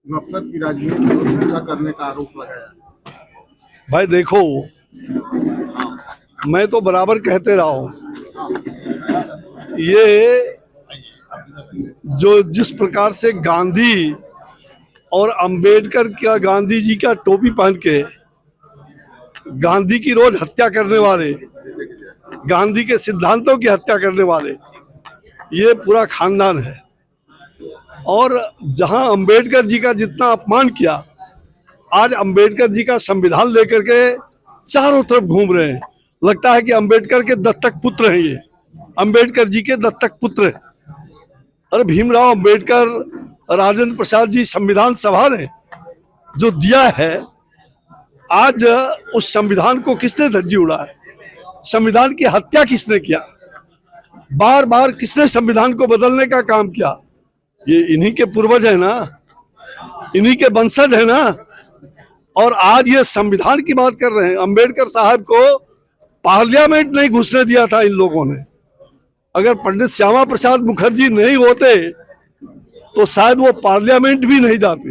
मकसद की राजनीति को हिंसा करने का आरोप लगाया। भाई देखो, मैं तो बराबर कहते रहा हूँ, ये जो जिस प्रकार से गांधी और अंबेडकर का, गांधी जी का टोपी पहन के गांधी की रोज हत्या करने वाले, गांधी के सिद्धांतों की हत्या करने वाले, ये पूरा खानदान है। और जहां अंबेडकर जी का जितना अपमान किया, आज अंबेडकर जी का संविधान लेकर के चारों तरफ घूम रहे हैं। लगता है कि अंबेडकर के दत्तक पुत्र हैं, ये अंबेडकर जी के दत्तक पुत्र हैं। अरे भीमराव अंबेडकर, राजेंद्र प्रसाद जी, संविधान सभा ने जो दिया है, आज उस संविधान को किसने धज्जी उड़ाया? संविधान की हत्या किसने किया? बार बार किसने संविधान को बदलने का काम किया? ये इन्हीं के पूर्वज है ना, इन्हीं के वंशज है ना। और आज ये संविधान की बात कर रहे हैं। अंबेडकर साहब को पार्लियामेंट नहीं घुसने दिया था इन लोगों ने। अगर पंडित श्यामा प्रसाद मुखर्जी नहीं होते तो शायद वो पार्लियामेंट भी नहीं जाते।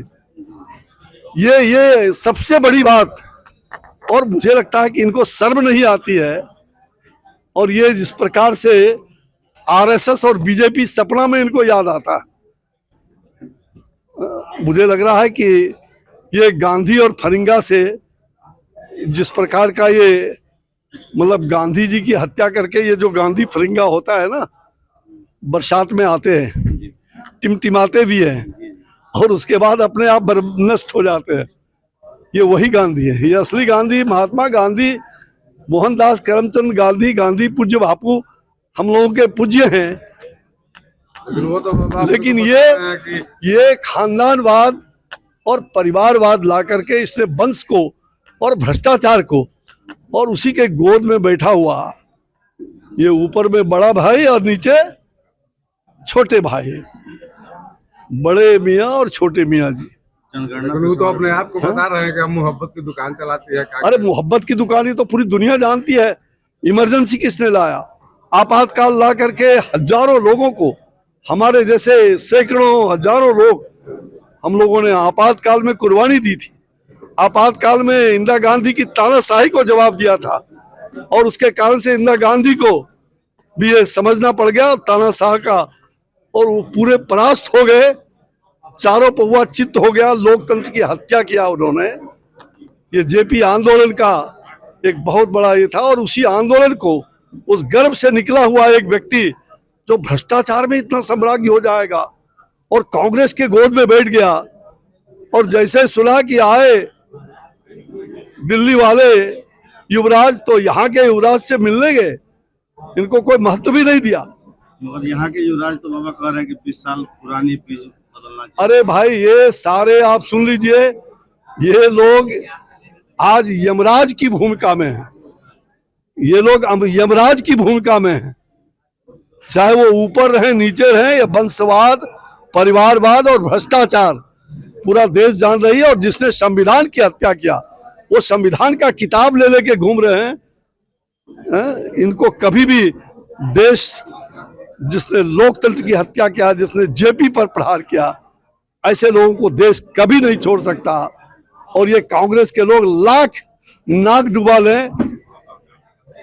ये सबसे बड़ी बात। और मुझे लगता है कि इनको शर्म नहीं आती है। और ये जिस प्रकार से आरएसएस और बीजेपी सपना में इनको याद आता है, मुझे लग रहा है कि ये गांधी और फरिंगा से जिस प्रकार का ये, मतलब गांधी जी की हत्या करके ये जो गांधी फरिंगा होता है ना, बरसात में आते हैं, टिमटिमाते भी हैं और उसके बाद अपने आप नष्ट हो जाते हैं, ये वही गांधी है। ये असली गांधी महात्मा गांधी, मोहनदास करमचंद गांधी, गांधी पूज्य बापू हम लोगों के पूज्य हैं। लेकिन ये खानदानवाद और परिवारवाद ला करके इसने वंश को और भ्रष्टाचार को, और उसी के गोद में बैठा हुआ, ये ऊपर में बड़ा भाई और नीचे छोटे भाई, बड़े मियाँ और छोटे मियाँ जी। वो तो अपने आप को बता रहे हैं कि हम मोहब्बत की दुकान चलाती है। अरे मोहब्बत की दुकान ही तो पूरी दुनिया जानती है। इमरजेंसी किसने लाया? आपातकाल ला करके हजारों लोगों को, हमारे जैसे सैकड़ों हजारों लोग, हम लोगों ने आपातकाल में कुर्बानी दी थी। आपातकाल में इंदिरा गांधी की तानाशाही को जवाब दिया था और उसके कारण से इंदिरा गांधी को भी ये समझना पड़ गया तानाशाह का, और वो पूरे परास्त हो गए, चारों पौवा चित्त हो गया। लोकतंत्र की हत्या किया उन्होंने। ये जेपी आंदोलन का एक बहुत बड़ा ये था। और उसी आंदोलन को, उस गर्भ से निकला हुआ एक व्यक्ति जो भ्रष्टाचार में इतना सम्राज्ञी हो जाएगा और कांग्रेस के गोद में बैठ गया, और जैसे सुना कि आए दिल्ली वाले युवराज, तो यहाँ के युवराज से मिलने गए, इनको कोई महत्व भी नहीं दिया। मगर यहाँ के युवराज तो बाबा कह रहे हैं कि 20 साल पुरानी पीढ़ी बदलना चाहिए। अरे भाई, ये सारे आप सुन लीजिए, ये लोग आज यमराज की भूमिका में हैं। ये लोग यमराज की भूमिका में हैं, चाहे वो ऊपर रहे नीचे रहे। ये वंशवाद, परिवारवाद और भ्रष्टाचार पूरा देश जान रही है। और जिसने संविधान की हत्या किया, वो संविधान का किताब ले लेके घूम रहे हैं। इनको कभी भी देश, जिसने लोकतंत्र की हत्या किया, जिसने जेपी पर प्रहार किया, ऐसे लोगों को देश कभी नहीं छोड़ सकता। और ये कांग्रेस के लोग लाख नाक डुबा लें,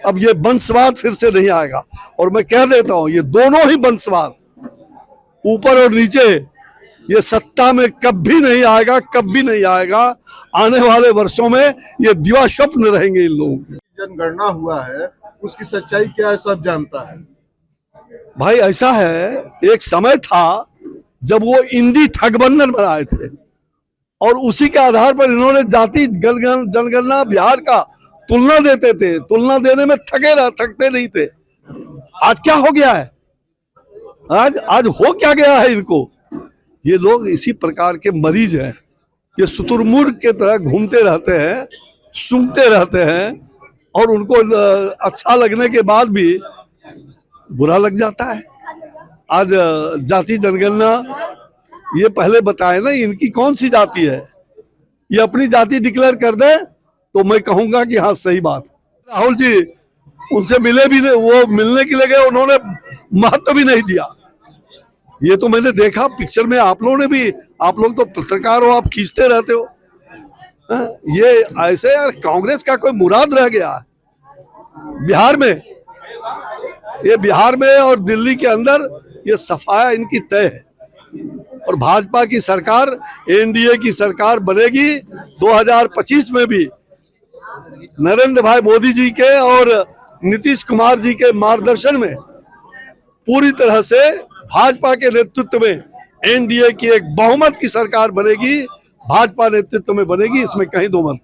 अब ये वंशवाद फिर से नहीं आएगा। और मैं कह देता हूं, ये दोनों ही वंशवाद, ऊपर और नीचे, ये सत्ता में कभी नहीं आएगा, कभी नहीं आएगा। आने वाले वर्षों में ये दिवा स्वप्न रहेंगे इन लोगों के। जनगणना हुआ है, उसकी सच्चाई क्या है सब जानता है। भाई ऐसा है, एक समय था जब वो इंडी ठगबंधन बनाए थे और उसी के आधार पर इन्होंने जाति जनगणना बिहार का तुलना देते थे। तुलना देने में थकते नहीं थे। आज क्या हो गया है? आज हो क्या गया है इनको? ये लोग इसी प्रकार के मरीज हैं। ये शुतुरमुर्ग के तरह घूमते रहते हैं, सूंघते रहते हैं, और उनको अच्छा लगने के बाद भी बुरा लग जाता है। आज जाति जनगणना, ये पहले बताए ना इनकी कौन सी जाति है। ये अपनी जाति डिक्लेयर कर दे तो मैं कहूंगा कि हाँ सही बात। राहुल जी उनसे मिले भी नहीं, वो मिलने के लिए गए, उन्होंने महत्व भी नहीं दिया। ये तो मैंने देखा पिक्चर में, आप लोगों ने भी, आप लोग तो पत्रकार हो, आप खींचते रहते हो। हाँ, ये ऐसे यार कांग्रेस का कोई मुराद रह गया है बिहार में। ये बिहार में और दिल्ली के अंदर ये सफाया इनकी तय है। और भाजपा की सरकार, एनडीए की सरकार बनेगी 2025 में भी नरेंद्र भाई मोदी जी के और नीतीश कुमार जी के मार्गदर्शन में पूरी तरह से भाजपा के नेतृत्व में एनडीए की एक बहुमत की सरकार बनेगी, भाजपा नेतृत्व में बनेगी, इसमें कहीं दो मत।